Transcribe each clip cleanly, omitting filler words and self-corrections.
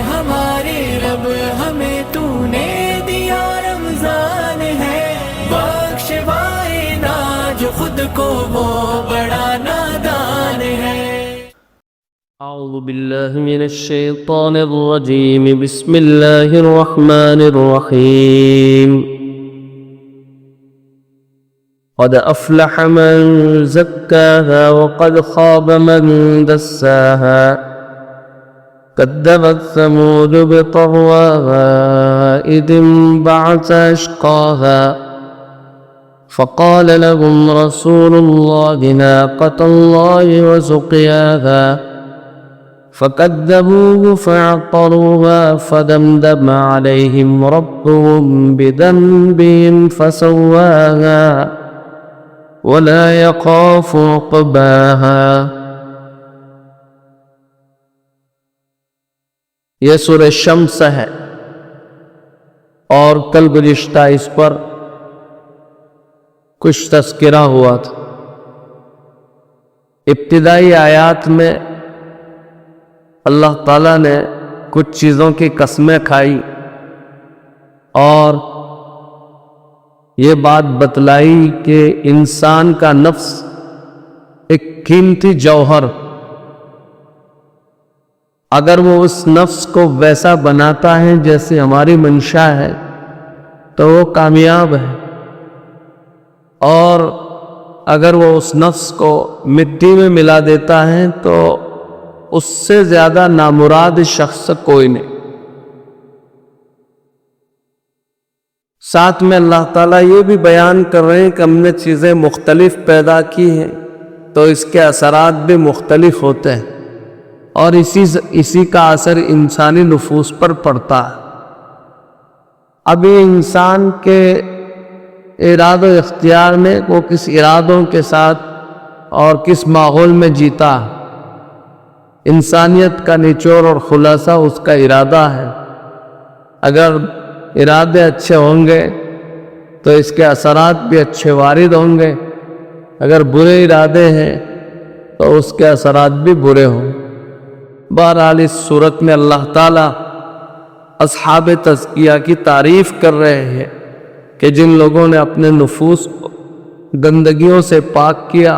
ہمارے رب ہمیں تو نے دیا رمضان ہے، بخشوائے نا جو خود کو وہ بڑا نادان ہے۔ اعوذ باللہ من الشیطان الرجیم، بسم اللہ الرحمن الرحیم۔ قد افلح من زکاها وقد خاب من دساها، كذبت ثمود بطغواها إذ انبعث أشقاها، فقال لهم رسول الله ناقة الله وسقياها، فكذبوه فعقروها فدمدم عليهم ربهم بذنبهم فسواها ولا يخاف عقباها۔ یہ سورہ شمس ہے، اور کل گزشتہ اس پر کچھ تذکرہ ہوا تھا۔ ابتدائی آیات میں اللہ تعالیٰ نے کچھ چیزوں کی قسمیں کھائی اور یہ بات بتلائی کہ انسان کا نفس ایک قیمتی جوہر، اگر وہ اس نفس کو ویسا بناتا ہے جیسے ہماری منشا ہے تو وہ کامیاب ہے، اور اگر وہ اس نفس کو مٹی میں ملا دیتا ہے تو اس سے زیادہ نامراد شخص کوئی نہیں۔ ساتھ میں اللہ تعالیٰ یہ بھی بیان کر رہے ہیں کہ ہم نے چیزیں مختلف پیدا کی ہیں تو اس کے اثرات بھی مختلف ہوتے ہیں، اور اسی کا اثر انسانی نفوس پر پڑتا ہے۔ اب یہ انسان کے ارادہ و اختیار میں وہ کس ارادوں کے ساتھ اور کس ماحول میں جیتا ہے، انسانیت کا نچوڑ اور خلاصہ اس کا ارادہ ہے۔ اگر ارادے اچھے ہوں گے تو اس کے اثرات بھی اچھے وارد ہوں گے، اگر برے ارادے ہیں تو اس کے اثرات بھی برے ہوں۔ بہرحال اس صورت میں اللہ تعالیٰ اصحاب تزکیہ کی تعریف کر رہے ہیں کہ جن لوگوں نے اپنے نفوس کو گندگیوں سے پاک کیا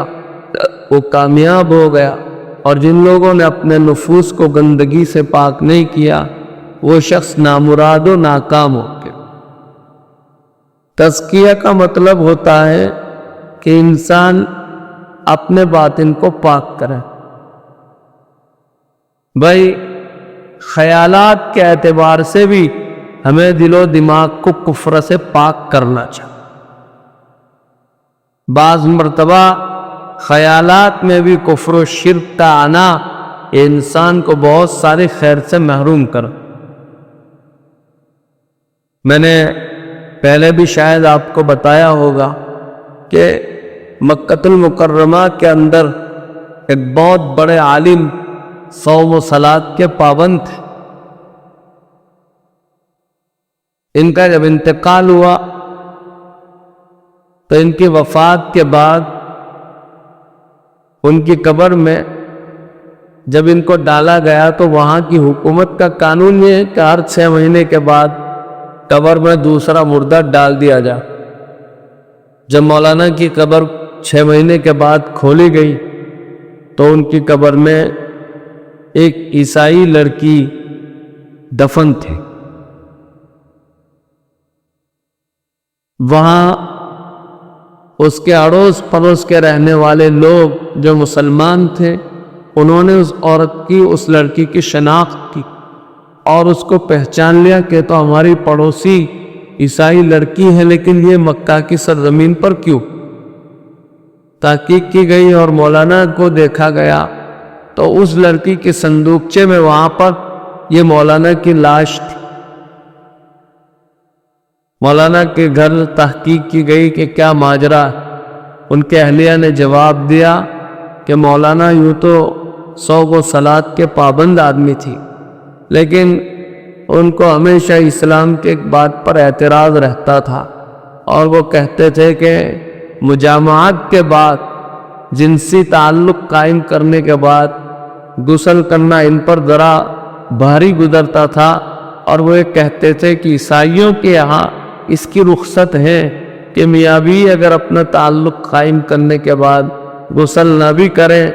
وہ کامیاب ہو گیا، اور جن لوگوں نے اپنے نفوس کو گندگی سے پاک نہیں کیا وہ شخص نامراد و ناکام ہو گیا۔ تزکیہ کا مطلب ہوتا ہے کہ انسان اپنے باطن کو پاک کرے۔ بھائی خیالات کے اعتبار سے بھی ہمیں دل و دماغ کو کفر سے پاک کرنا چاہیے۔ بعض مرتبہ خیالات میں بھی کفر و شرک کا آنا یہ انسان کو بہت سارے خیر سے محروم کر۔ میں نے پہلے بھی شاید آپ کو بتایا ہوگا کہ مکہ المکرمہ کے اندر ایک بہت بڑے عالم صوم و صلات کے پابند تھے۔ ان کا جب انتقال ہوا تو ان کی وفات کے بعد ان کی قبر میں جب ان کو ڈالا گیا تو وہاں کی حکومت کا قانون یہ ہے کہ ہر 6 مہینے کے بعد قبر میں دوسرا مردہ ڈال دیا جائے۔ جب مولانا کی قبر 6 مہینے کے بعد کھولی گئی تو ان کی قبر میں ایک عیسائی لڑکی دفن تھی۔ وہاں اس کے اڑوس پڑوس کے رہنے والے لوگ جو مسلمان تھے انہوں نے اس عورت کی، اس لڑکی کی شناخت کی اور اس کو پہچان لیا کہ تو ہماری پڑوسی عیسائی لڑکی ہے، لیکن یہ مکہ کی سرزمین پر کیوں؟ تحقیق کی گئی اور مولانا کو دیکھا گیا تو اس لڑکی کے صندوقچے میں وہاں پر یہ مولانا کی لاش تھی۔ مولانا کے گھر تحقیق کی گئی کہ کیا ماجرا۔ ان کے اہلیہ نے جواب دیا کہ مولانا یوں تو صوم و صلات کے پابند آدمی تھی، لیکن ان کو ہمیشہ اسلام کے ایک بات پر اعتراض رہتا تھا، اور وہ کہتے تھے کہ مجامعات کے بعد جنسی تعلق قائم کرنے کے بعد غسل کرنا ان پر ذرا بھاری گزرتا تھا، اور وہ یہ کہتے تھے کہ عیسائیوں کے یہاں اس کی رخصت ہے کہ میاں بھی اگر اپنا تعلق قائم کرنے کے بعد غسل نہ بھی کریں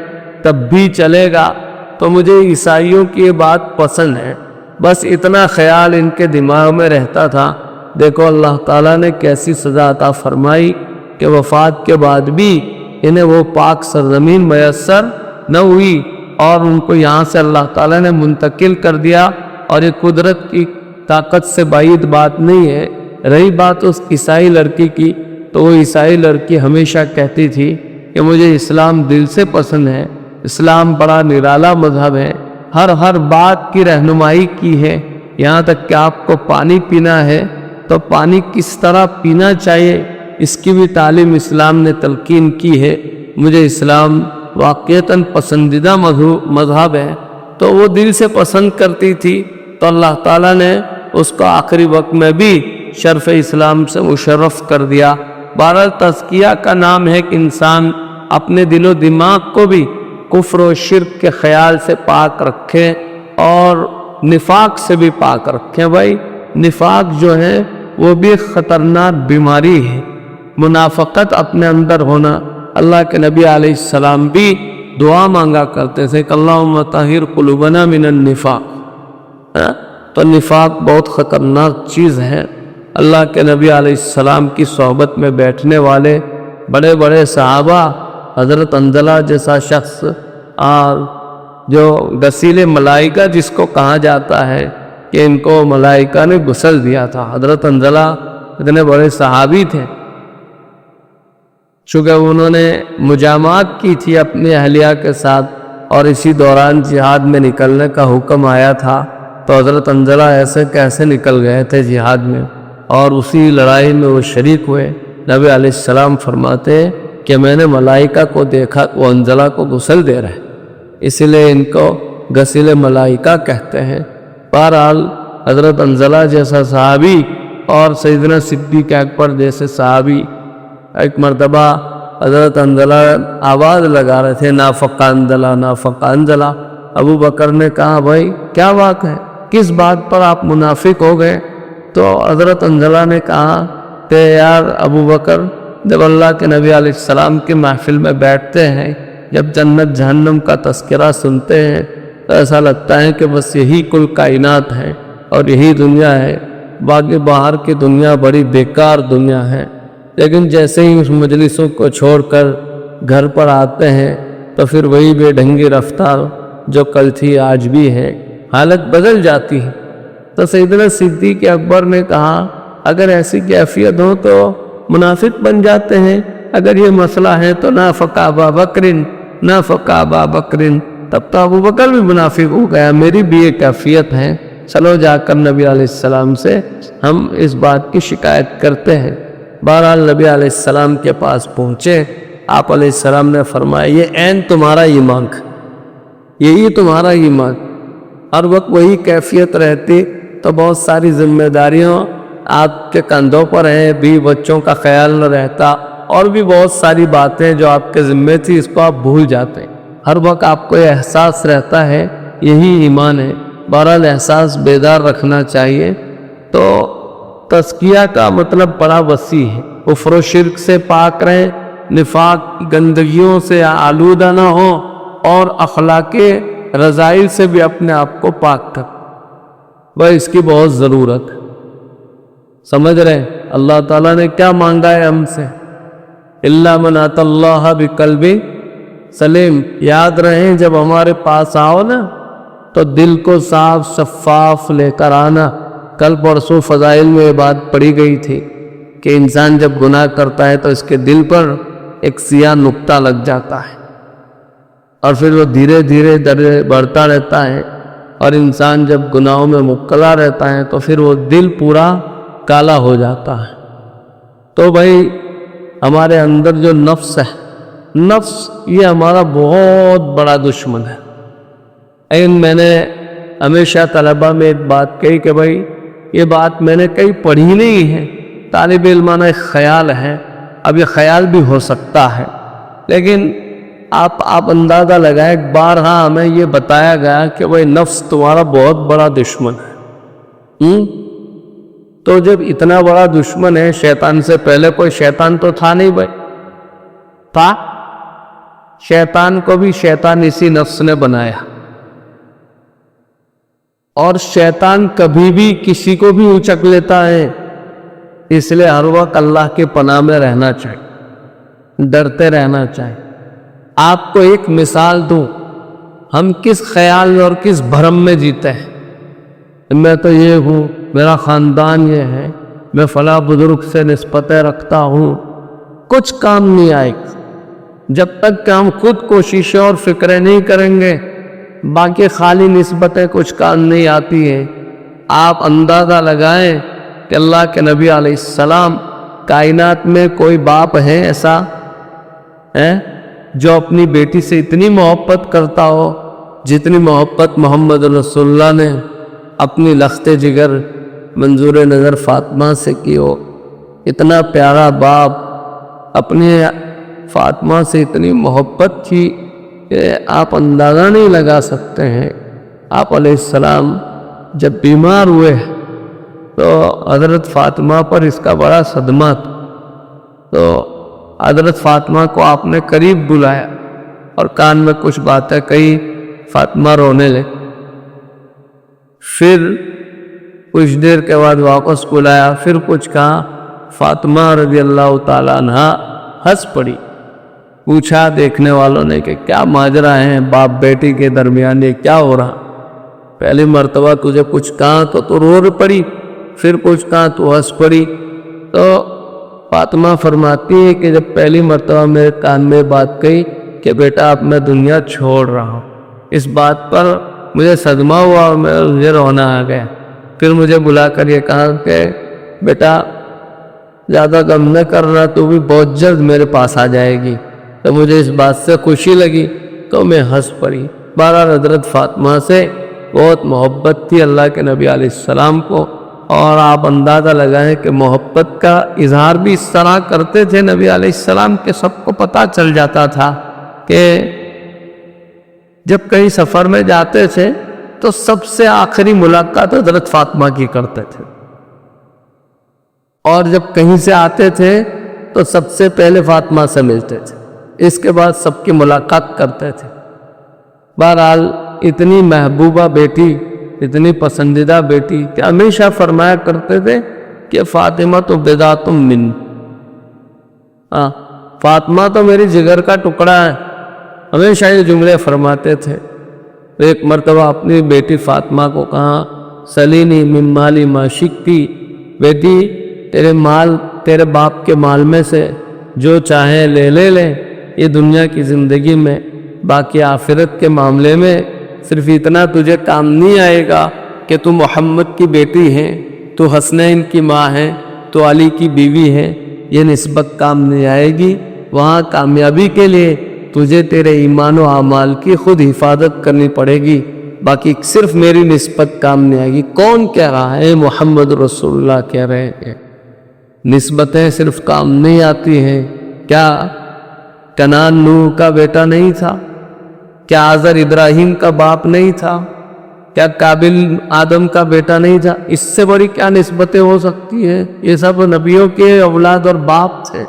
تب بھی چلے گا۔ تو مجھے عیسائیوں کی یہ بات پسند ہے، بس اتنا خیال ان کے دماغ میں رہتا تھا۔ دیکھو اللہ تعالیٰ نے کیسی سزا عطا فرمائی کہ وفات کے بعد بھی انہیں وہ پاک سرزمین میسر نہ ہوئی، اور ان کو یہاں سے اللہ تعالیٰ نے منتقل کر دیا۔ اور یہ قدرت کی طاقت سے بعید بات نہیں ہے۔ رہی بات اس عیسائی لڑکی کی، تو وہ عیسائی لڑکی ہمیشہ کہتی تھی کہ مجھے اسلام دل سے پسند ہے، اسلام بڑا نرالا مذہب ہے، ہر بات کی رہنمائی کی ہے، یہاں تک کہ آپ کو پانی پینا ہے تو پانی کس طرح پینا چاہیے اس کی بھی تعلیم اسلام نے تلقین کی ہے۔ مجھے اسلام واقعتاً پسندیدہ مذہب ہے، تو وہ دل سے پسند کرتی تھی، تو اللہ تعالیٰ نے اس کو آخری وقت میں بھی شرف اسلام سے مشرف کر دیا۔ بہرحال تزکیہ کا نام ہے کہ انسان اپنے دل و دماغ کو بھی کفر و شرک کے خیال سے پاک رکھے اور نفاق سے بھی پاک رکھے۔ بھائی نفاق جو ہے وہ بھی خطرناک بیماری ہے، منافقت اپنے اندر ہونا۔ اللہ کے نبی علیہ السلام بھی دعا مانگا کرتے تھے کہ اللہم طہر قلوبنا من النفاق۔ تو نفاق بہت خطرناک چیز ہے۔ اللہ کے نبی علیہ السلام کی صحبت میں بیٹھنے والے بڑے بڑے صحابہ، حضرت حنظلہ جیسا شخص، اور جو غسیل ملائکہ جس کو کہا جاتا ہے کہ ان کو ملائکہ نے غسل دیا تھا۔ حضرت حنظلہ اتنے بڑے صحابی تھے، چونکہ انہوں نے مجامعات کی تھی اپنی اہلیہ کے ساتھ، اور اسی دوران جہاد میں نکلنے کا حکم آیا تھا، تو حضرت حنظلہ ایسے کیسے نکل گئے تھے جہاد میں، اور اسی لڑائی میں وہ شریک ہوئے۔ نبی علیہ السلام فرماتے ہیں کہ میں نے ملائکہ کو دیکھا وہ حنظلہ کو غسل دے رہے، اس لیے ان کو غسیل ملائکہ کہتے ہیں۔ بہرحال حضرت حنظلہ جیسا صحابی اور سیدنا صدیق اکبر جیسے صحابی، ایک مرتبہ حضرت حنظلہ آواز لگا رہے تھے نافق حنظلہ نافق حنظلہ۔ ابو بکر نے کہا بھائی کیا بات ہے، کس بات پر آپ منافق ہو گئے؟ تو حضرت حنظلہ نے کہا کہ یار ابو بکر، جب اللہ کے نبی علیہ السلام کی محفل میں بیٹھتے ہیں، جب جنت جہنم کا تذکرہ سنتے ہیں تو ایسا لگتا ہے کہ بس یہی کل کائنات ہے اور یہی دنیا ہے، باقی باہر کی دنیا بڑی بیکار دنیا ہے۔ لیکن جیسے ہی اس مجلسوں کو چھوڑ کر گھر پر آتے ہیں تو پھر وہی بے ڈھنگی رفتار جو کل تھی آج بھی ہے، حالت بدل جاتی ہے۔ تو سیدنا صدیق اکبر نے کہا اگر ایسی کیفیت ہو تو منافق بن جاتے ہیں، اگر یہ مسئلہ ہے تو نافق ابا بکرن نافق ابا بکرن، تب تو ابو بکر بھی منافق ہو گیا، میری بھی یہ کیفیت ہے، چلو جا کر نبی علیہ السلام سے ہم اس بات کی شکایت کرتے ہیں۔ بہرحال نبی علیہ السلام کے پاس پہنچے، آپ علیہ السلام نے فرمایا یہ عین تمہارا ایمان، یہی تمہارا ایمان۔ ہر وقت وہی کیفیت رہتی تو بہت ساری ذمہ داریاں آپ کے کندھوں پر ہیں، بھی بچوں کا خیال نہ رہتا، اور بھی بہت ساری باتیں جو آپ کے ذمہ تھی اس کو آپ بھول جاتے ہیں۔ ہر وقت آپ کو یہ احساس رہتا ہے یہی ایمان ہے۔ بہرحال احساس بیدار رکھنا چاہیے۔ تو تزکیہ کا مطلب بڑا وسیع ہے، کفر و شرک سے پاک رہیں، نفاق کی گندگیوں سے آلودہ نہ ہو، اور اخلاق رذائل سے بھی اپنے آپ کو پاک کر، بھائی اس کی بہت ضرورت ہے۔ سمجھ رہے ہیں اللہ تعالیٰ نے کیا مانگا ہے ہم سے؟ الا من اتى اللہ بقلب سلیم۔ یاد رہیں جب ہمارے پاس آؤ نا تو دل کو صاف شفاف لے کر آنا۔ کل پرسوں فضائل میں یہ بات پڑھی گئی تھی کہ انسان جب گناہ کرتا ہے تو اس کے دل پر ایک سیاہ نقطہ لگ جاتا ہے، اور پھر وہ دھیرے دھیرے بڑھتا رہتا ہے، اور انسان جب گناہوں میں مبتلا رہتا ہے تو پھر وہ دل پورا کالا ہو جاتا ہے۔ تو بھائی ہمارے اندر جو نفس ہے، نفس یہ ہمارا بہت بڑا دشمن ہے۔ لیکن میں نے ہمیشہ طلبہ میں ایک بات کہی کہ بھائی یہ بات میں نے کہیں پڑھی نہیں ہے، طالب علمانہ ایک خیال ہے، اب یہ خیال بھی ہو سکتا ہے، لیکن آپ اندازہ لگائیں، بارہا ہمیں یہ بتایا گیا کہ وہ نفس تمہارا بہت بڑا دشمن ہے۔ تو جب اتنا بڑا دشمن ہے، شیطان سے پہلے کوئی شیطان تو تھا نہیں بھائی، تھا؟ شیطان کو بھی شیطان اسی نفس نے بنایا، اور شیطان کبھی بھی کسی کو بھی اچک لیتا ہے، اس لیے ہر وقت اللہ کے پناہ میں رہنا چاہیے، ڈرتے رہنا چاہیے۔ آپ کو ایک مثال دوں، ہم کس خیال اور کس بھرم میں جیتے ہیں، میں تو یہ ہوں، میرا خاندان یہ ہے، میں فلاں بزرگ سے نسبتیں رکھتا ہوں، کچھ کام نہیں آئے گا جب تک کہ ہم خود کوششیں اور فکریں نہیں کریں گے، باقی خالی نسبتیں کچھ کام نہیں آتی ہیں۔ آپ اندازہ لگائیں کہ اللہ کے نبی علیہ السلام، کائنات میں کوئی باپ ہے ایسا ہے جو اپنی بیٹی سے اتنی محبت کرتا ہو جتنی محبت محمد رسول اللہ نے اپنی لخت جگر منظور نظر فاطمہ سے کی ہو؟ اتنا پیارا باپ، اپنی فاطمہ سے اتنی محبت کی کہ آپ اندازہ نہیں لگا سکتے ہیں۔ آپ علیہ السلام جب بیمار ہوئے تو حضرت فاطمہ پر اس کا بڑا صدمہ تھا، تو حضرت فاطمہ کو آپ نے قریب بلایا اور کان میں کچھ باتیں کہی، فاطمہ رونے لگی۔ پھر کچھ دیر کے بعد واپس بلایا، پھر کچھ کہا، فاطمہ رضی اللہ تعالیٰ عنہ ہنس پڑی۔ پوچھا دیکھنے والوں نے کہ کیا ماجرا ہے باپ بیٹی کے درمیان، یہ کیا ہو رہا؟ پہلی مرتبہ تجھے کچھ کہا تو رو پڑی، پھر کچھ کہا تو ہنس پڑی۔ تو فاطمہ فرماتی ہے کہ جب پہلی مرتبہ میرے کان میں بات کہی کہ بیٹا اب میں دنیا چھوڑ رہا ہوں، اس بات پر مجھے صدمہ ہوا اور مجھے رونا آ گیا۔ پھر مجھے بلا کر یہ کہا کہ بیٹا زیادہ غم نہ کرنا، تو بھی بہت جلد میرے پاس آ جائے گی۔ تو مجھے اس بات سے خوشی لگی تو میں ہنس پڑی۔ بہرحال حضرت فاطمہ سے بہت محبت تھی اللہ کے نبی علیہ السلام کو، اور آپ اندازہ لگائیں کہ محبت کا اظہار بھی اس طرح کرتے تھے نبی علیہ السلام کہ سب کو پتہ چل جاتا تھا کہ جب کہیں سفر میں جاتے تھے تو سب سے آخری ملاقات حضرت فاطمہ کی کرتے تھے، اور جب کہیں سے آتے تھے تو سب سے پہلے فاطمہ سے ملتے تھے، اس کے بعد سب کی ملاقات کرتے تھے۔ بہرحال اتنی محبوبہ بیٹی، اتنی پسندیدہ بیٹی کہ ہمیشہ فرمایا کرتے تھے کہ فاطمہ تو بضاۃ من، فاطمہ تو میری جگر کا ٹکڑا ہے، ہمیشہ یہ جملے فرماتے تھے۔ ایک مرتبہ اپنی بیٹی فاطمہ کو کہا، سلینی من مالی ما شئتی، بیٹی تیرے مال، تیرے باپ کے مال میں سے جو چاہے لے لے، یہ دنیا کی زندگی میں، باقی آخرت کے معاملے میں صرف اتنا تجھے کام نہیں آئے گا کہ تو محمد کی بیٹی ہے، تو حسنین کی ماں ہے، تو علی کی بیوی ہے، یہ نسبت کام نہیں آئے گی۔ وہاں کامیابی کے لیے تجھے تیرے ایمان و اعمال کی خود حفاظت کرنی پڑے گی، باقی صرف میری نسبت کام نہیں آئے گی۔ کون کہہ رہا ہے؟ محمد رسول اللہ کہہ رہے ہیں۔ نسبتیں صرف کام نہیں آتی ہیں۔ کیا کنان نوح کا بیٹا نہیں تھا؟ کیا آزر ابراہیم کا باپ نہیں تھا؟ کیا قابل آدم کا بیٹا نہیں تھا؟ اس سے بڑی کیا نسبتیں ہو سکتی ہیں؟ یہ سب نبیوں کے اولاد اور باپ تھے،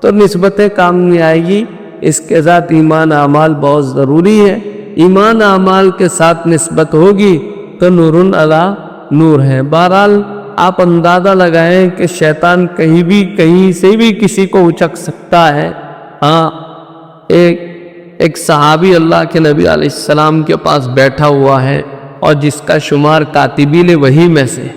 تو نسبتیں کام نہیں آئے گی۔ اس کے ساتھ ایمان اعمال بہت ضروری ہے۔ ایمان اعمال کے ساتھ نسبت ہوگی تو نور علی نور ہے۔ بہرحال آپ اندازہ لگائیں کہ شیطان کہیں بھی کہیں سے بھی کسی کو اچک سکتا ہے۔ ہاں، ایک صحابی اللہ کے نبی علیہ السلام کے پاس بیٹھا ہوا ہے، اور جس کا شمار کاتبین وحی میں سے،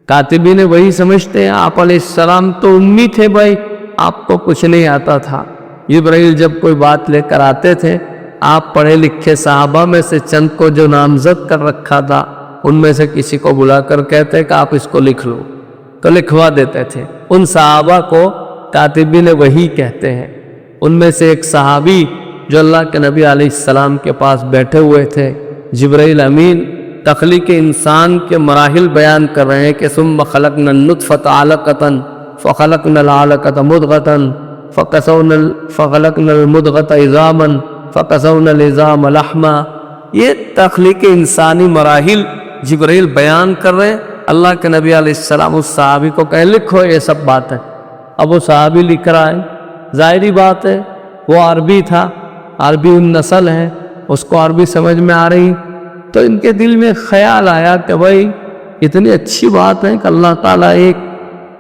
کاتبین وحی سمجھتے ہیں آپ علیہ السلام تو امی تھے بھائی، آپ کو کچھ نہیں آتا تھا۔ جبرائیل جب کوئی بات لے کر آتے تھے، آپ پڑھے لکھے صحابہ میں سے چند کو جو نامزد کر رکھا تھا، ان میں سے کسی کو بلا کر کہتے کہ آپ اس کو لکھ لو، تو لکھوا دیتے تھے۔ ان صحابہ کو کاتبین وحی کہتے ہیں۔ ان میں سے ایک صحابی جو اللہ کے نبی علیہ السلام کے پاس بیٹھے ہوئے تھے، جبرائیل امین تخلیق انسان کے مراحل بیان کر رہے ہیں کہ ثم خلقنا النطفة علقة فخلقنا العلقة مضغة فخلقنا المدغۃ عظاما فکسونا العظام لحما. یہ تخلیق انسانی مراحل جبرائیل بیان کر رہے ہیں. اللہ کے نبی علیہ السلام اس صحابی کو کہے لکھو یہ سب بات ہے. اب وہ صحابی لکھ رہا ہے. ظاہری بات ہے وہ عربی تھا، عربی النسل ہے، اس کو عربی سمجھ میں آ رہی. تو ان کے دل میں خیال آیا کہ بھائی اتنی اچھی بات ہے کہ اللہ تعالیٰ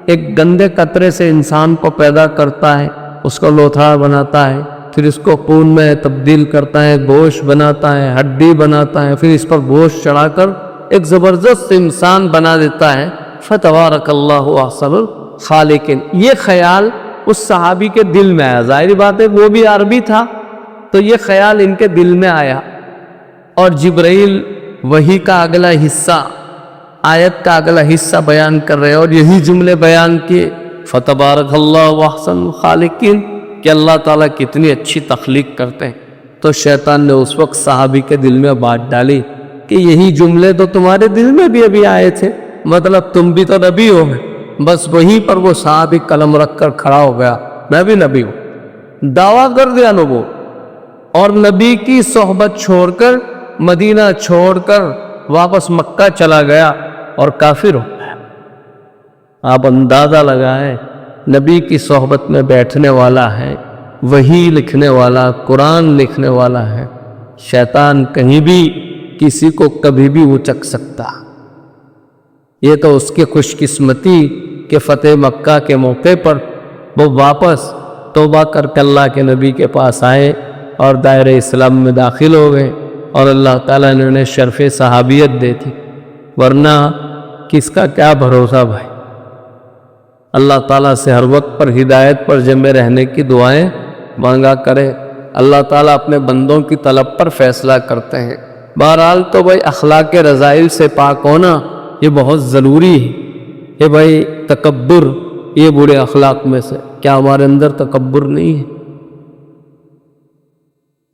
ایک گندے قطرے سے انسان کو پیدا کرتا ہے، اس کو لوتھڑا بناتا ہے، پھر اس کو خون میں تبدیل کرتا ہے، گوشت بناتا ہے، ہڈی بناتا ہے، پھر اس پر گوشت چڑھا کر ایک زبردست انسان بنا دیتا ہے. فتبارک اللہ احسن الخالقین. یہ خیال اس صحابی کے دل میں آیا. ظاہری بات ہے وہ بھی عربی تھا تو یہ خیال ان کے دل میں آیا. اور جبرائیل وحی کا اگلا حصہ، آیت کا اگلا حصہ بیان کر رہے اور یہی جملے بیان کیے فتبارک اللہ احسن الخالقین کہ اللہ تعالیٰ کتنی اچھی تخلیق کرتے ہیں. تو شیطان نے اس وقت صحابی کے دل میں بات ڈالی کہ یہی جملے تو تمہارے دل میں بھی ابھی آئے تھے، مطلب تم بھی تو نبی ہو. بس وہیں پر وہ صحابی قلم رکھ کر کھڑا ہو گیا، میں بھی نبی ہوں، دعویٰ کر دیا نبوت. اور نبی کی صحبت چھوڑ کر، مدینہ چھوڑ کر واپس مکہ چلا گیا اور کافر ہو گیا. آپ اندازہ لگائیں نبی کی صحبت میں بیٹھنے والا ہے، وحی لکھنے والا، قرآن لکھنے والا ہے. شیطان کہیں بھی کسی کو کبھی بھی اچک سکتا. یہ تو اس کی خوش قسمتی کہ فتح مکہ کے موقع پر وہ واپس توبہ کر کے اللہ کے نبی کے پاس آئے اور دائرہ اسلام میں داخل ہو گئے اور اللہ تعالیٰ نے انہیں شرف صحابیت دے دی. ورنہ کس کا کیا بھروسہ بھائی. اللہ تعالیٰ سے ہر وقت پر ہدایت پر جمے رہنے کی دعائیں مانگا کرے. اللہ تعالیٰ اپنے بندوں کی طلب پر فیصلہ کرتے ہیں. بہرحال تو بھائی اخلاق رذائل سے پاک ہونا یہ بہت ضروری ہے. کہ بھائی تکبر یہ برے اخلاق میں سے، کیا ہمارے اندر تکبر نہیں ہے؟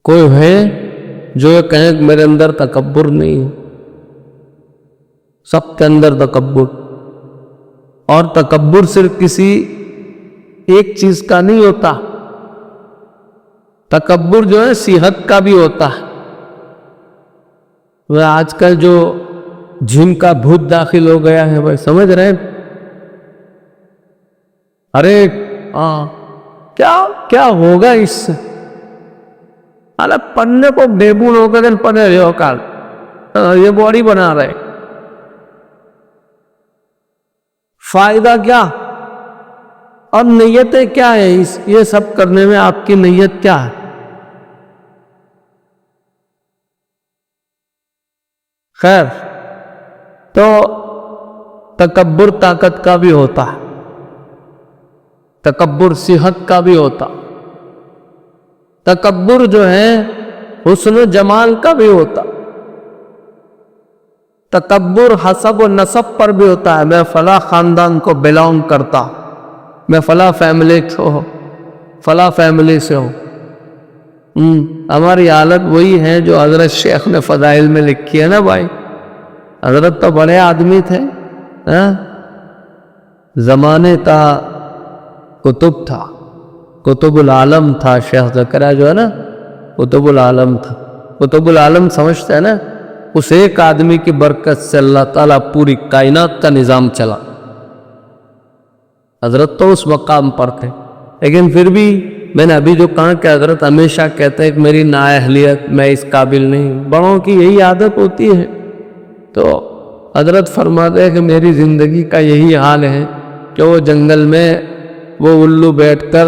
کوئی ہے جو یہ کہیں کہ میرے اندر تکبر نہیں ہے؟ سب کے اندر تکبر. اور تکبر صرف کسی ایک چیز کا نہیں ہوتا. تکبر جو ہے صحت کا بھی ہوتا ہے. وہ آج کل جو جم کا بھوت داخل ہو گیا ہے بھائی، سمجھ رہے ہیں؟ ارے کیا ہوگا اس سے؟ پڑھنے کو ڈیبو ہو کر پڑھے رہے ہو کال یہ باڈی بنا رہے، فائدہ کیا؟ اور نیتیں کیا ہے یہ سب کرنے میں؟ آپ کی نیت کیا ہے؟ خیر، تو تکبر طاقت کا بھی ہوتا ہے، تکبر صحت کا بھی ہوتا. تکبر جو ہے حسن و جمال کا بھی ہوتا. تکبر حسب و نسب پر بھی ہوتا ہے. میں فلاں خاندان کو بلانگ کرتا، میں فلاں فیملی سے ہوں. ہماری حالت وہی ہے جو حضرت شیخ نے فضائل میں لکھی ہے نا بھائی. حضرت تو بڑے آدمی تھے، زمانے کا کتب تھا، کتب العالم تھا. شیخ زکریا جو ہے نا کتب العالم تھا. کتب العالم سمجھتے ہیں نا؟ اس ایک آدمی کی برکت سے اللہ تعالیٰ پوری کائنات کا نظام چلا. حضرت تو اس مقام پر تھے، لیکن پھر بھی میں نے ابھی جو کہا کہ حضرت ہمیشہ کہتے ہیں کہ میری نااہلیت، میں اس قابل نہیں. بڑوں کی یہی عادت ہوتی ہے. تو حضرت فرماتے ہیں کہ میری زندگی کا یہی حال ہے کہ وہ جنگل میں وہ الو بیٹھ کر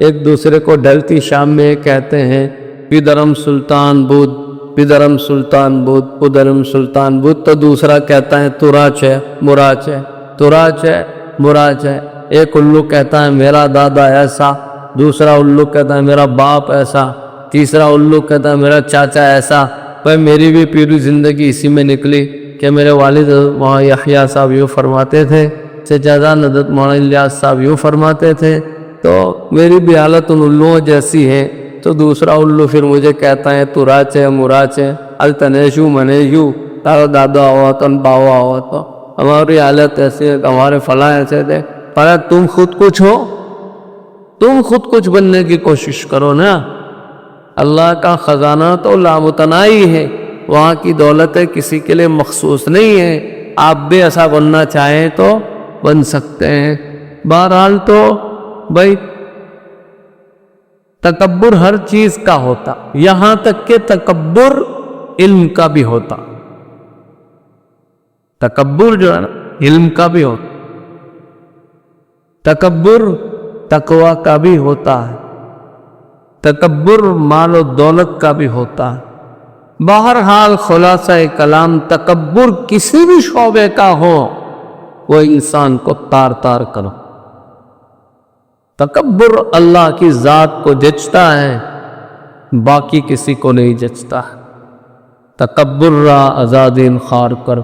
ایک دوسرے کو ڈھلتی شام میں کہتے ہیں پدرم سلطان بدھ، پدرم سلطان بدھ، پدرم سلطان بدھ. تو دوسرا کہتا ہے تراچ ہے مراچ ہے، تراچ ہے مراچ ہے. ایک الو کہتا ہے میرا دادا ایسا، دوسرا الو کہتا ہے میرا باپ ایسا، تیسرا الو کہتا ہے میرا چاچا ایسا. بھائی میری بھی پوری زندگی اسی میں نکلی کہ میرے والد مولانا یحییٰ صاحب یوں فرماتے تھے، چچا حضرت مولانا الیاس صاحب یوں فرماتے تھے. تو میری بھی حالت ان الوؤں جیسی ہے. تو دوسرا الو پھر مجھے کہتا ہے تو راچ ہے مراچ ہے، التنیشو منیشو، تارا دادا ہوا تو باوا ہوا. تو ہماری حالت ایسی ہے کہ ہمارے فلاں ایسے تھے. پر تم خود کچھ ہو، تم خود کچھ بننے کی کوشش کرو نا. اللہ کا خزانہ تو لامتناہی ہے، وہاں کی دولتیں کسی کے لیے مخصوص نہیں ہے. آپ بھی ایسا بننا چاہیں تو بن سکتے ہیں. بہرحال تو بھائی تکبر ہر چیز کا ہوتا، یہاں تک کہ تکبر علم کا بھی ہوتا. تکبر جو ہے نا علم کا بھی ہوتا، تکبر تقوی کا بھی ہوتا ہے، تکبر مال و دولت کا بھی ہوتا ہے. بہرحال خلاصہ کلام تکبر کسی بھی شعبے کا ہو وہ انسان کو تار تار کرو. تکبر اللہ کی ذات کو جچتا ہے، باقی کسی کو نہیں جچتا. تکبر را آزادین خار کر،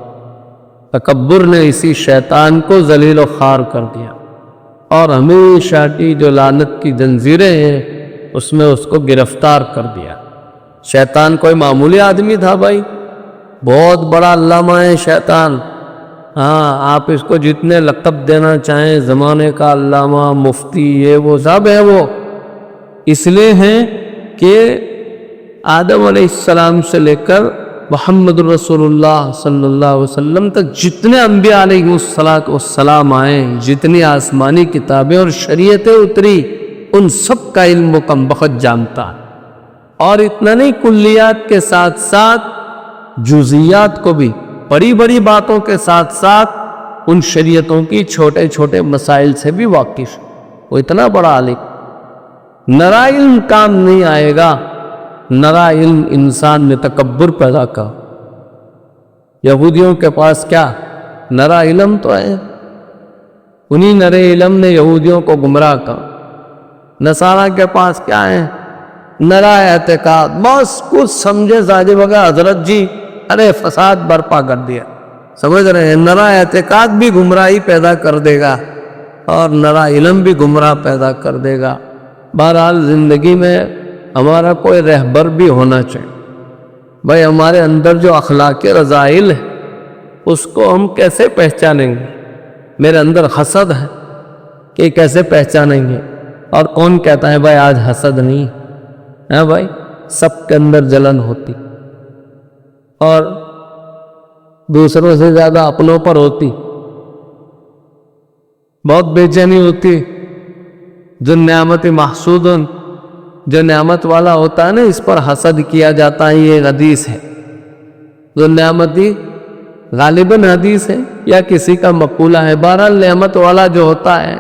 تکبر نے اسی شیطان کو ذلیل و خوار کر دیا اور ہمیشہ کی جو لعنت کی زنجیریں ہیں اس میں اس کو گرفتار کر دیا. شیطان کوئی معمولی آدمی تھا بھائی، بہت بڑا علامہ ہے شیطان. ہاں آپ اس کو جتنے لقب دینا چاہیں، زمانے کا علامہ، مفتی، یہ وہ سب ہے. وہ اس لیے ہیں کہ آدم علیہ السلام سے لے کر محمد رسول اللہ صلی اللہ علیہ وسلم تک جتنے انبیاء علیہ السلام آئے، جتنی آسمانی کتابیں اور شریعتیں اتری، ان سب کا علم و کم بخت جانتا ہے. اور اتنا نہیں، کلیات کے ساتھ ساتھ جزیات کو بھی، بڑی بڑی باتوں کے ساتھ ساتھ ان شریعتوں کی چھوٹے چھوٹے مسائل سے بھی واقف. وہ اتنا بڑا عالم. نرا علم کام نہیں آئے گا، نرا علم انسان میں تکبر پیدا کر. یہودیوں کے پاس کیا نرا علم تو ہے، انہی نرے علم نے یہودیوں کو گمراہ کر. نصارہ کے پاس کیا ہے؟ نرا اعتقاد. بس کچھ سمجھے ساجے بگا حضرت جی، ارے فساد برپا کر دیا. سمجھ رہے ہیں؟ نرا اعتقاد بھی گمراہی پیدا کر دے گا اور نرا علم بھی گمراہ پیدا کر دے گا. بہرحال زندگی میں ہمارا کوئی رہبر بھی ہونا چاہیے. بھائی ہمارے اندر جو اخلاق رذائل ہے اس کو ہم کیسے پہچانیں گے؟ میرے اندر حسد ہے کہ کیسے پہچانیں گے؟ اور کون کہتا ہے بھائی آج حسد نہیں ہے؟ بھائی سب کے اندر جلن ہوتی اور دوسروں سے زیادہ اپنوں پر ہوتی. بہت بے چینی ہوتی. جو نعمت محسود، جو نعمت والا ہوتا ہے نا اس پر حسد کیا جاتا ہے. یہ حدیث ہے. جو نعمتی غالباً حدیث ہے یا کسی کا مقولہ ہے. بہرحال نعمت والا جو ہوتا ہے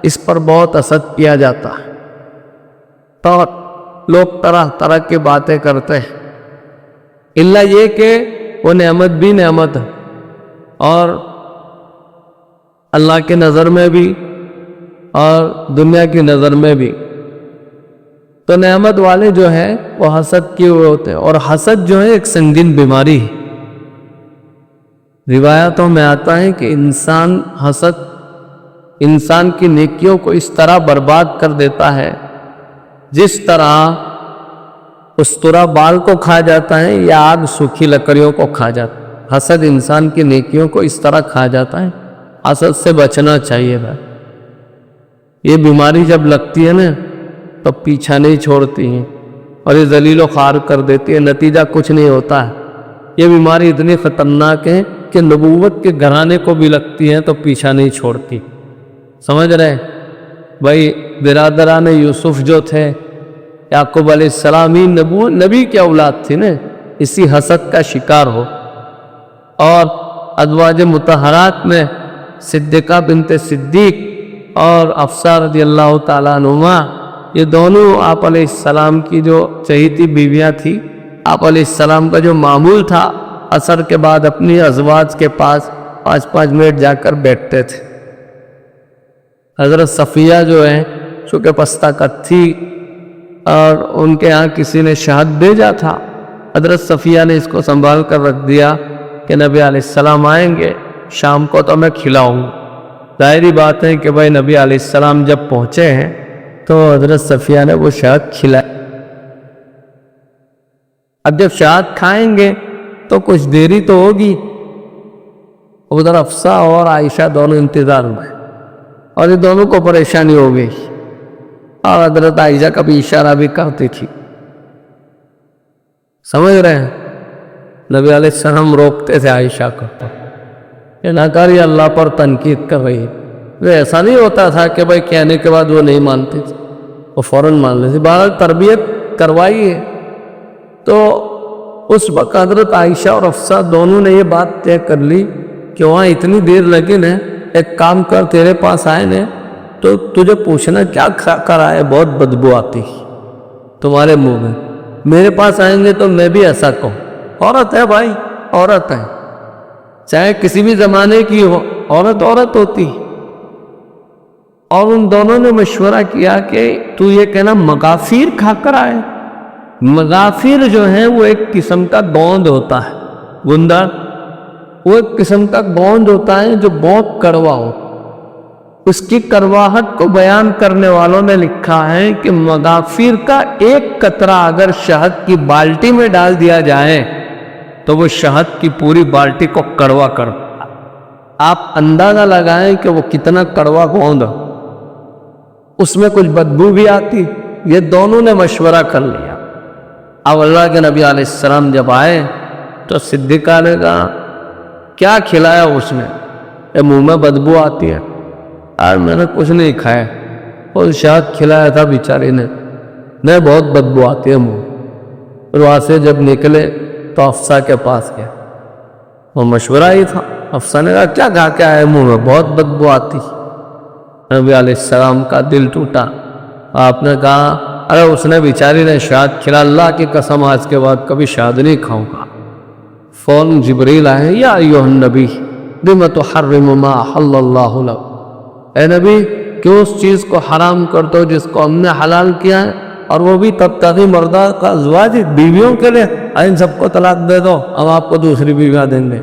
اس پر بہت حسد کیا جاتا ہے. تو لوگ طرح طرح کی باتیں کرتے ہیں، الا یہ کہ وہ نعمت بھی نعمت ہے اور اللہ کی نظر میں بھی اور دنیا کی نظر میں بھی. تو نعمت والے جو ہے وہ حسد کیے ہوئے ہوتے ہیں. اور حسد جو ہے ایک سنگین بیماری ہے. روایتوں میں آتا ہے کہ حسد انسان کی نیکیوں کو اس طرح برباد کر دیتا ہے جس طرح استرا بال کو کھا جاتا ہے یا آگ سوکھی لکڑیوں کو کھا جاتا ہے. حسد انسان کی نیکیوں کو اس طرح کھا جاتا ہے. حسد سے بچنا چاہیے بھائی. یہ بیماری جب لگتی ہے نا تو پیچھا نہیں چھوڑتی ہے اور یہ ذلیل و خوار کر دیتی ہے. نتیجہ کچھ نہیں ہوتا ہے. یہ بیماری اتنی خطرناک ہے کہ نبوت کے گھرانے کو بھی لگتی ہے تو پیچھا نہیں چھوڑتی. سمجھ رہے بھائی؟ برادران یوسف جو تھے، یعقوب علیہ السلام ہی نبی کی اولاد تھی نا، اسی حسد کا شکار ہو. اور ازواج مطہرات میں صدیقہ بنت صدیق اور حفصہ رضی اللہ تعالیٰ عنہما، یہ دونوں آپ علیہ السلام کی جو چہیتی بیویاں تھی. آپ علیہ السلام کا جو معمول تھا عصر کے بعد اپنی ازواج کے پاس 5 منٹ جا کر بیٹھتے تھے. حضرت صفیہ جو ہے چونکہ پستہ کت تھی اور ان کے ہاں کسی نے شہد بھیجا تھا، حضرت صفیہ نے اس کو سنبھال کر رکھ دیا کہ نبی علیہ السلام آئیں گے شام کو تو میں کھلاؤں. ظاہری بات ہے کہ بھائی نبی علیہ السلام جب پہنچے ہیں تو حضرت صفیہ نے وہ شہد کھلایا. اب جب شہد کھائیں گے تو کچھ دیری تو ہوگی. ادھر حفصہ اور عائشہ دونوں انتظار میں، اور یہ دونوں کو پریشانی ہو گئی. اور حضرت عائشہ کبھی اشارہ بھی کرتی تھی. سمجھ رہے ہیں؟ نبی علیہ السلام روکتے تھے عائشہ کو، یہ نہ کری، اللہ پر تنقید کر رہی ہے. وہ ایسا نہیں ہوتا تھا کہ بھائی کہنے کے بعد وہ نہیں مانتی تھی، وہ فوراً مان لیتی. بہرحال تربیت کروائی ہے. تو اس وقت حضرت عائشہ اور حفصہ دونوں نے یہ بات طے کر لی کہ وہاں اتنی دیر لگی نا، ایک کام کر، تیرے پاس آئے نا تو تجھے پوچھنا کیا کر آئے، بہت بدبو آتی تمہارے منہ میں. میرے پاس آئیں گے تو میں بھی ایسا کہوں. عورت ہے بھائی، عورت ہے، چاہے کسی بھی زمانے کی ہو، عورت عورت ہوتی. اور ان دونوں نے مشورہ کیا کہ تو یہ کہنا مغافیر کھا کر آئے. مغافیر جو ہیں وہ ایک قسم کا گوند ہوتا ہے، گندا، وہ ایک قسم کا گوند ہوتا ہے جو بہت کڑوا ہو. اس کی کڑواہٹ کو بیان کرنے والوں نے لکھا ہے کہ مغافیر کا ایک قطرہ اگر شہد کی بالٹی میں ڈال دیا جائے تو وہ شہد کی پوری بالٹی کو کڑوا کر. آپ اندازہ لگائیں کہ وہ کتنا کڑوا گوند ہو، اس میں کچھ بدبو بھی آتی. یہ دونوں نے مشورہ کر لیا. اب اللہ کے نبی علیہ السلام جب آئے تو صدیقہ نے کہا کیا کھلایا اس نے، اے منہ میں بدبو آتی ہے. اور میں نے کچھ نہیں کھایا، اور شہد کھلایا تھا بیچاری نے، نہیں بہت بدبو آتی ہے منہ. پھر وہاں سے جب نکلے تو حفصہ کے پاس گیا، وہ مشورہ ہی تھا. حفصہ نے کہا کیا کھا کے آئے، منہ میں بہت بدبو آتی. نبی علیہ السلام کا دل ٹوٹا. آپ نے کہا ارے اس نے بیچاری نے شہد کھلا، اللہ کی قسم آج کے بعد کبھی شہد نہیں کھاؤں گا. فوراً جبریل آئے، یا ایھا النبی لم تحرم ما احل اللہ لک، اے نبی کیوں اس چیز کو حرام کرتے ہو جس کو ہم نے حلال کیا ہے، اور وہ بھی تبتغی مردہ کا ازواج، بیویوں کے لیے. ان سب کو طلاق دے دو، ہم آپ کو دوسری بیویاں دیں گے.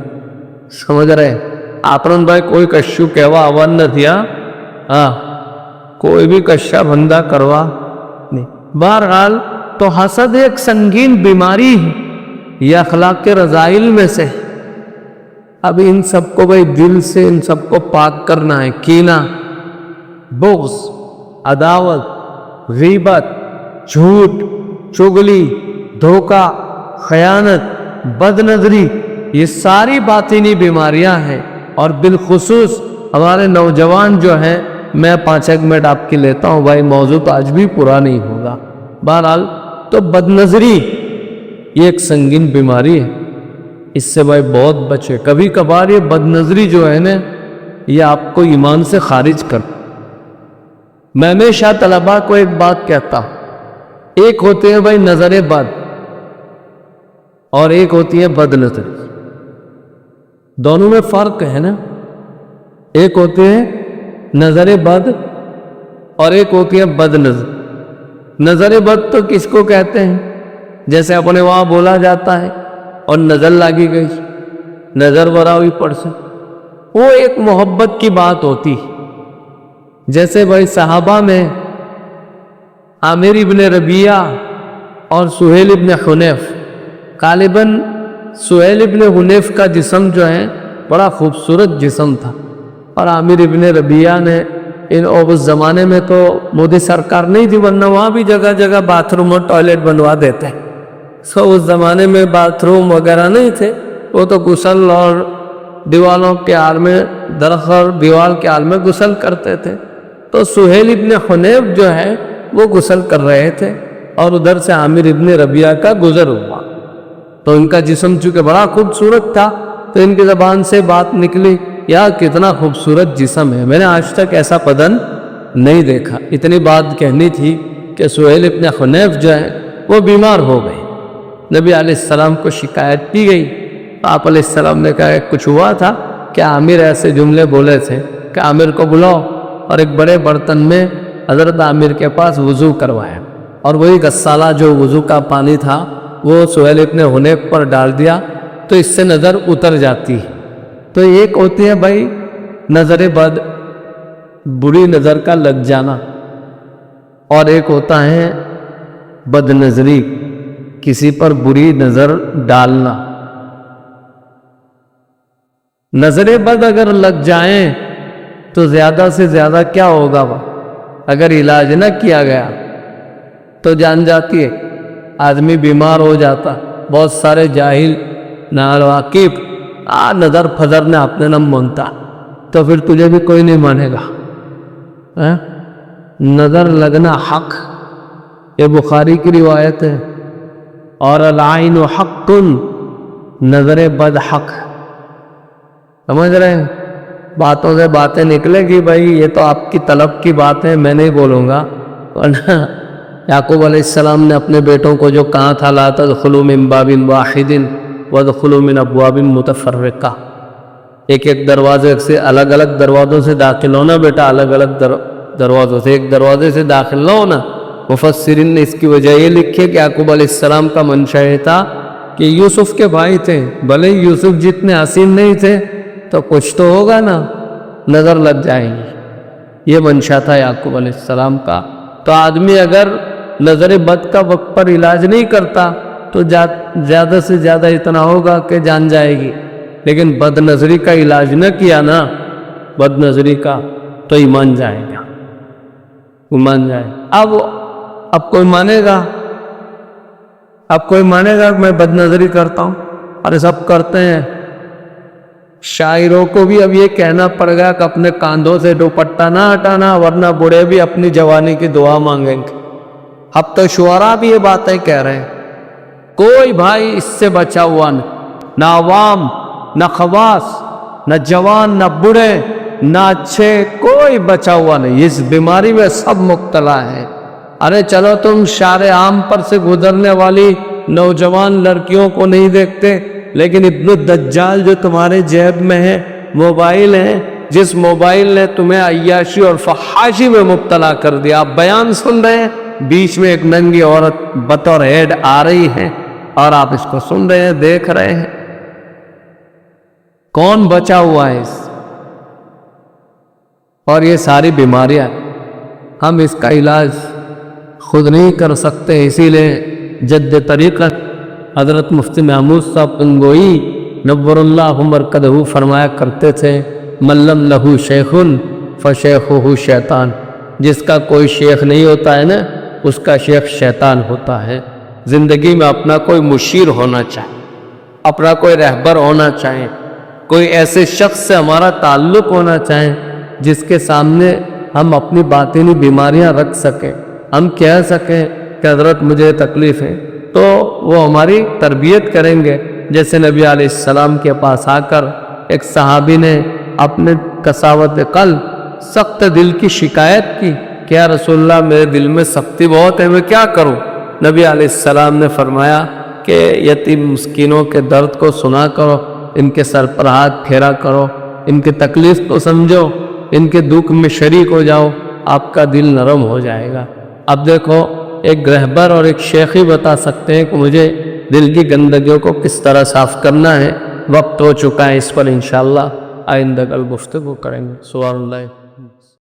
سمجھ رہے آپرن بھائی کوئی کشو کہوا آوان نہ دیا، ہاں کوئی بھی کشا بندہ کروا نہیں. بہرحال تو حسد ایک سنگین بیماری ہے، یہ اخلاق کے رذائل میں سے. اب ان سب کو بھائی دل سے ان سب کو پاک کرنا ہے. کینہ، بغض، عداوت، غیبت، جھوٹ، چغلی، دھوکہ، خیانت، بد نظری، یہ ساری باطنی بیماریاں ہیں. اور بالخصوص ہمارے نوجوان جو ہیں، میں 5 منٹ آپ کی لیتا ہوں بھائی، موضوع تو آج بھی پورا نہیں ہوگا. بہرحال تو بد نظری یہ ایک سنگین بیماری ہے، اس سے بھائی بہت بچے. کبھی کبھار یہ بد نظری جو ہے نا، یہ آپ کو ایمان سے خارج کر. میں ہمیشہ طلباء کو ایک بات کہتا ہوں، ایک ہوتے ہیں بھائی نظر بد، اور ایک ہوتی ہے بد نظری. دونوں میں فرق ہے نا. ایک ہوتے ہیں نظر بد اور ایک ہوتی ہے بد نظر. نظر بد تو کس کو کہتے ہیں، جیسے اپنے وہاں بولا جاتا ہے اور نظر لگی گئی، نظر برا ہوئی پڑ سے، وہ ایک محبت کی بات ہوتی. جیسے بھائی صحابہ میں عامر ابن ربیعہ اور سہیل ابن حنیف، غالباً سہیل ابن حنیف کا جسم جو ہے بڑا خوبصورت جسم تھا، اور عامر ابن ربیعہ نے اس زمانے میں تو مودی سرکار نہیں تھی، ورنہ وہاں بھی جگہ جگہ باتھ روم اور ٹوائلٹ بنوا دیتے. اس زمانے میں باتھ روم وغیرہ نہیں تھے، وہ تو غسل اور دیوالوں کے حال میں، درخت دیوال کے حال میں غسل کرتے تھے. تو سہیل ابن حنیف جو ہے وہ غسل کر رہے تھے، اور ادھر سے عامر ابن ربیعہ کا گزر ہوا. تو ان کا جسم چونکہ بڑا خوبصورت تھا تو ان کی زبان سے بات نکلی، یا کتنا خوبصورت جسم ہے، میں نے آج تک ایسا بدن نہیں دیکھا. اتنی بات کہنی تھی کہ سہیل ابن حنیف جو ہے وہ بیمار ہو گئے. نبی علیہ السلام کو شکایت کی گئی. آپ علیہ السلام نے کہا کچھ ہوا تھا کہ عامر ایسے جملے بولے تھے کہ عامر کو بلاؤ، اور ایک بڑے برتن میں حضرت عامر کے پاس وضو کروایا، اور وہی غسالہ جو وضو کا پانی تھا وہ سہیل ابن حنیف پر ڈال دیا، تو اس سے نظر اتر جاتی ہے. تو ایک ہوتی ہے بھائی نظر بد، بری نظر کا لگ جانا، اور ایک ہوتا ہے بد نظری، کسی پر بری نظر ڈالنا. نظر بد اگر لگ جائیں تو زیادہ سے زیادہ کیا ہوگا؟ اگر علاج نہ کیا گیا تو جان جاتی ہے، آدمی بیمار ہو جاتا. بہت سارے جاہل ناواقف نظر فضر نے اپنے نام مانتا تو پھر تجھے بھی کوئی نہیں مانے گا. نظر لگنا حق، یہ بخاری کی روایت ہے. اور العین حق، نظر بد حق. سمجھ رہے ہیں؟ باتوں سے باتیں نکلے گی بھائی یہ تو آپ کی طلب کی بات ہے، میں نہیں بولوں گا. ورنہ یعقوب علیہ السلام نے اپنے بیٹوں کو جو کہا تھا لا تدخلوا من باب واحد وادخلوا من ابواب متفرقہ، ایک ایک دروازے سے، الگ الگ دروازوں سے داخل ہونا بیٹا، الگ الگ دروازوں سے، ایک دروازے سے داخل نہ ہونا. مفسرین نے اس کی وجہ یہ لکھی کہ یعقوب علیہ السلام کا منشا یہ تھا کہ یوسف کے بھائی تھے، بھلے یوسف جتنے حسین نہیں تھے تو کچھ تو ہوگا نا، نظر لگ جائیں گی. یہ منشا تھا یعقوب علیہ السلام کا. تو آدمی اگر نظر بد کا وقت پر علاج نہیں کرتا تو زیادہ سے زیادہ اتنا ہوگا کہ جان جائے گی. لیکن بد نظری کا علاج نہ کیا نا، بد نظری کا، تو ایمان جائے گا، ایمان جائے. اب کوئی مانے گا، اب کوئی مانے گا کہ میں بد نظری کرتا ہوں؟ ارے سب کرتے ہیں. شاعروں کو بھی اب یہ کہنا پڑ گیا کہ اپنے کاندھوں سے دوپٹہ نہ ہٹانا ورنہ بوڑھے بھی اپنی جوانی کی دعا مانگیں گے. اب تو شعراء بھی یہ باتیں کہہ رہے ہیں. کوئی بھائی اس سے بچا ہوا نہیں، نہ عوام، نہ خواص، نہ جوان، نہ بوڑھے، نہ اچھے، کوئی بچا ہوا نہیں. اس بیماری میں سب مبتلا ہیں. ارے چلو تم شارع عام پر سے گزرنے والی نوجوان لڑکیوں کو نہیں دیکھتے، لیکن ابن الدجال جو تمہارے جیب میں ہے، موبائل ہے، جس موبائل نے تمہیں عیاشی اور فحاشی میں مبتلا کر دیا. آپ بیان سن رہے ہیں، بیچ میں ایک ننگی عورت بطور ایڈ آ رہی ہے اور آپ اس کو سن رہے ہیں، دیکھ رہے ہیں. کون بچا ہوا ہے اس؟ اور یہ ساری بیماریاں ہم اس کا علاج خود نہیں کر سکتے. اسی لیے جد طریقت حضرت مفتی محمود صاحب گنگوئی نور اللہ مرکزہ فرمایا کرتے تھے من لم لہ شیخ فشیخہ شیطان. جس کا کوئی شیخ نہیں ہوتا ہے نا، اس کا شیخ شیطان ہوتا ہے. زندگی میں اپنا کوئی مشیر ہونا چاہے، اپنا کوئی رہبر ہونا چاہے، کوئی ایسے شخص سے ہمارا تعلق ہونا چاہے جس کے سامنے ہم اپنی باطنی بیماریاں رکھ سکیں، ہم کہہ سکیں کہ حضرت مجھے تکلیف ہے، تو وہ ہماری تربیت کریں گے. جیسے نبی علیہ السلام کے پاس آ کر ایک صحابی نے اپنے قساوت قلب، سخت دل کی شکایت کی کہ یا رسول اللہ میرے دل میں سختی بہت ہے، میں کیا کروں؟ نبی علیہ السلام نے فرمایا کہ یتیم مسکینوں کے درد کو سنا کرو، ان کے سر پر ہاتھ پھیرا کرو، ان کی تکلیف کو سمجھو، ان کے دکھ میں شریک ہو جاؤ، آپ کا دل نرم ہو جائے گا. اب دیکھو ایک رہبر اور ایک شیخ ہی بتا سکتے ہیں کہ مجھے دل کی گندگیوں کو کس طرح صاف کرنا ہے. وقت ہو چکا ہے، اس پر انشاءاللہ آئندہ کل گفتگو کریں گے. سبحان اللہ.